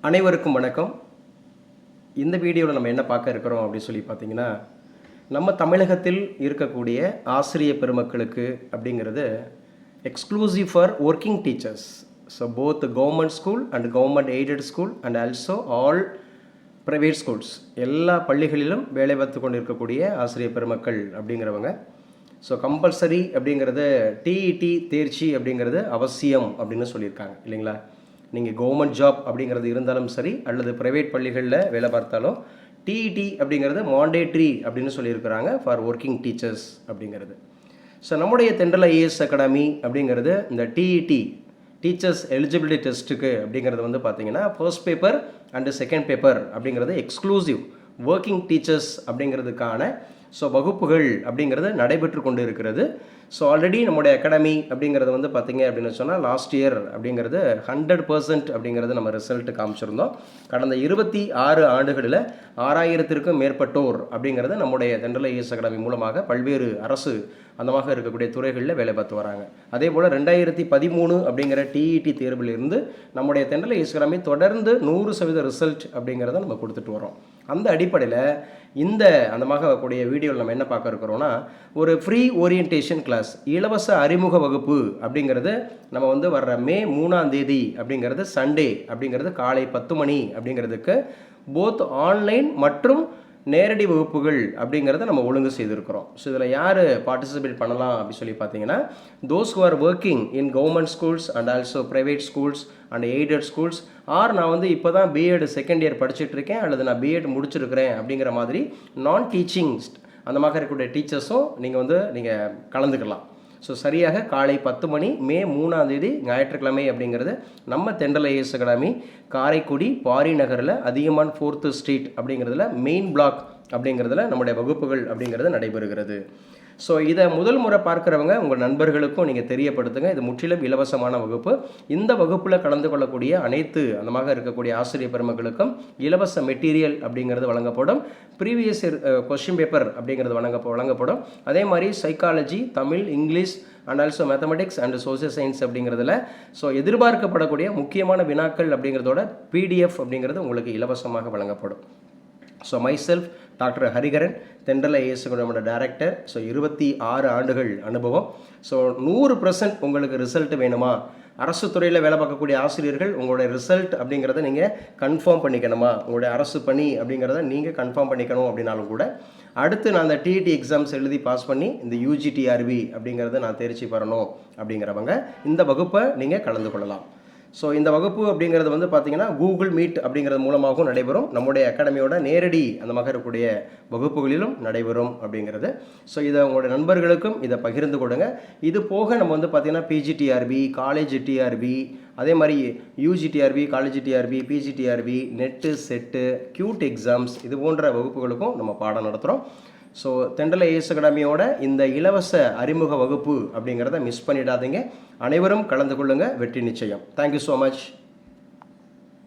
அனைவருக்கும் வணக்கம். இந்த வீடியோவில் நம்ம என்ன பார்க்க இருக்கிறோம் அப்படின்னு சொல்லி பார்த்தீங்கன்னா, நம்ம தமிழகத்தில் இருக்கக்கூடிய ஆசிரிய பெருமக்களுக்கு அப்படிங்கிறது exclusive for working teachers. So both government school and government aided school and also all private schools, எல்லா பள்ளிகளிலும் வேலை பார்த்து கொண்டு இருக்கக்கூடிய ஆசிரியர் பெருமக்கள் அப்படிங்கிறவங்க. ஸோ கம்பல்சரி அப்படிங்கிறது டிஇடி தேர்ச்சி அப்படிங்கிறது அவசியம் அப்படின்னு சொல்லியிருக்காங்க இல்லைங்களா. நீங்கள் கவர்மெண்ட் ஜாப் அப்படிங்கிறது இருந்தாலும் சரி அல்லது ப்ரைவேட் பள்ளிகளில் வேலை பார்த்தாலும் டிஇடி அப்படிங்கிறது மாண்டேட்ரி அப்படின்னு சொல்லியிருக்கிறாங்க ஃபார் ஒர்க்கிங் டீச்சர்ஸ் அப்படிங்கிறது. ஸோ நம்முடைய தென்றல் ஐஏஎஸ் அகாடமி அப்படிங்கிறது இந்த டிஇடி டீச்சர்ஸ் எலிஜிபிலிட்டி டெஸ்ட்டுக்கு அப்படிங்கிறது வந்து பார்த்தீங்கன்னா first paper and second paper அப்படிங்கிறது எக்ஸ்க்ளூசிவ் ஒர்க்கிங் டீச்சர்ஸ் அப்படிங்கிறதுக்கான வகுப்புகள் அப்படிங்கிறது நடைபெற்று கொண்டு இருக்கிறது. ஸோ ஆல்ரெடி நம்முடைய அகாடமி அப்படிங்கிறது வந்து பார்த்திங்க அப்படின்னு சொன்னால் லாஸ்ட் இயர் அப்படிங்கிறது 100% அப்படிங்கிறது நம்ம ரிசல்ட் காமிச்சிருந்தோம். கடந்த 26 ஆண்டுகளில் 6000க்கும் மேற்பட்டோர் அப்படிங்கிறது நம்முடைய தென்றல் ஐஏஎஸ் அகாடமி மூலமாக பல்வேறு அரசு அந்தமாக இருக்கக்கூடிய துறைகளில் வேலை பார்த்து வராங்க. அதே போல் 2013 அப்படிங்கிற டிஇடி தேர்வில் இருந்து நம்முடைய தென்றல் ஐஏஎஸ் அகாடமி தொடர்ந்து 100% ரிசல்ட் அப்படிங்கிறத நம்ம கொடுத்துட்டு வரோம். அந்த அடிப்படையில் இந்த அந்தமாக கூடிய வீடியோவில் நம்ம என்ன பார்க்க இருக்கிறோம்னா, ஒரு ஃப்ரீ ஓரியன்டேஷன் கிளாஸ், இலவச அறிமுக வகுப்பு அப்படிங்கிறது நம்ம வந்து வர்ற மே 3ஆம் தேதி அப்படிங்கிறது சண்டே அப்படிங்கிறது காலை 10 மணி அப்படிங்கிறதுக்கு போத் ஆன்லைன் மற்றும் நேரடி வகுப்புகள் அப்படிங்கிறத நம்ம ஒழுங்கு செய்திருக்கிறோம். ஸோ இதில் யார் பார்ட்டிசிபேட் பண்ணலாம் அப்படின்னு சொல்லி பார்த்தீங்கன்னா, those who are working in government schools and also private schools and aided schools, are நான் வந்து இப்போ தான் பிஎட் செகண்ட் இயர் படிச்சுட்டு இருக்கேன் அல்லது நான் பிஎட் முடிச்சிருக்கிறேன் அப்படிங்கிற மாதிரி நான் டீச்சிங் அந்த மாதிரி இருக்கக்கூடிய டீச்சர்ஸும் நீங்கள் கலந்துக்கலாம். ஸோ சரியாக காலை 10 மணி மே 3ஆம் தேதி ஞாயிற்றுக்கிழமை அப்படிங்கிறது நம்ம தென்றல் ஐஏஎஸ் அகாடமி காரைக்குடி பாரி நகரில் அதிகமான் 4th ஸ்ட்ரீட் அப்படிங்கிறதுல மெயின் பிளாக் அப்படிங்கிறதுல நம்முடைய வகுப்புகள் அப்படிங்கிறது நடைபெறுகிறது. ஸோ இதை முதல் முறை பார்க்குறவங்க உங்கள் நண்பர்களுக்கும் நீங்கள் தெரியப்படுத்துங்க. இது முற்றிலும் இலவசமான வகுப்பு. இந்த வகுப்பில் கலந்து கொள்ளக்கூடிய அனைத்து அந்தமாக இருக்கக்கூடிய ஆசிரியர் பெருமக்களுக்கும் இலவச மெட்டீரியல் அப்படிங்கிறது வழங்கப்படும். ப்ரீவியஸ் கொஸ்டின் பேப்பர் அப்படிங்கிறது வழங்கப்படும். அதே மாதிரி psychology, Tamil, English and also mathematics and social science அப்படிங்கிறதுல எதிர்பார்க்கப்படக்கூடிய முக்கியமான வினாக்கள் அப்படிங்கிறதோட பிடிஎஃப் அப்படிங்கிறது உங்களுக்கு இலவசமாக வழங்கப்படும். ஸோ மைசெல்ஃப் டாக்டர் ஹரிகரன், தென்றல் ஐஏஎஸ் நம்மளோட டைரக்டர். 26 ஆண்டுகள் அனுபவம். 100% உங்களுக்கு ரிசல்ட் வேணுமா, அரசு துறையில் வேலை பார்க்கக்கூடிய ஆசிரியர்கள் உங்களுடைய ரிசல்ட் அப்படிங்கிறத நீங்கள் கன்ஃபார்ம் பண்ணிக்கணுமா, உங்களுடைய அரசு பணி அப்படிங்கிறத நீங்கள் கன்ஃபார்ம் பண்ணிக்கணும் அப்படின்னாலும் கூட, அடுத்து நான் அந்த டிஇடி எக்ஸாம்ஸ் எழுதி பாஸ் பண்ணி இந்த யூஜிடிஆர்பி அப்படிங்கிறத நான் தேர்ச்சி பெறணும் அப்படிங்கிறவங்க இந்த வகுப்பை நீங்கள் கலந்து கொள்ளலாம். ஸோ இந்த வகுப்பு அப்படிங்கிறது வந்து பார்த்திங்கன்னா கூகுள் மீட் அப்படிங்கிறது மூலமாகவும் நடைபெறும். நம்முடைய அகாடமியோட நேரடி அந்த மாதிரி இருக்கக்கூடிய வகுப்புகளிலும் நடைபெறும் அப்படிங்கிறது. ஸோ இதை உங்களுடைய நண்பர்களுக்கும் இதை பகிர்ந்து கொடுங்க. இது போக நம்ம வந்து பார்த்திங்கன்னா பிஜிடிஆர்பி, காலேஜ் டிஆர்பி, அதே மாதிரி UGTRB, college TRB, PGTRB, NET, SET, CUET exams, இது போன்ற வகுப்புகளுக்கும் நம்ம பாடம் நடத்துகிறோம். ஸோ தென்றல் ஐஏஎஸ் அகாடமியோட இந்த இலவச அறிமுக வகுப்பு அப்படிங்கிறத மிஸ் பண்ணிடாதீங்க. அனைவரும் கலந்து கொள்ளுங்கள். வெற்றி நிச்சயம். Thank you so much.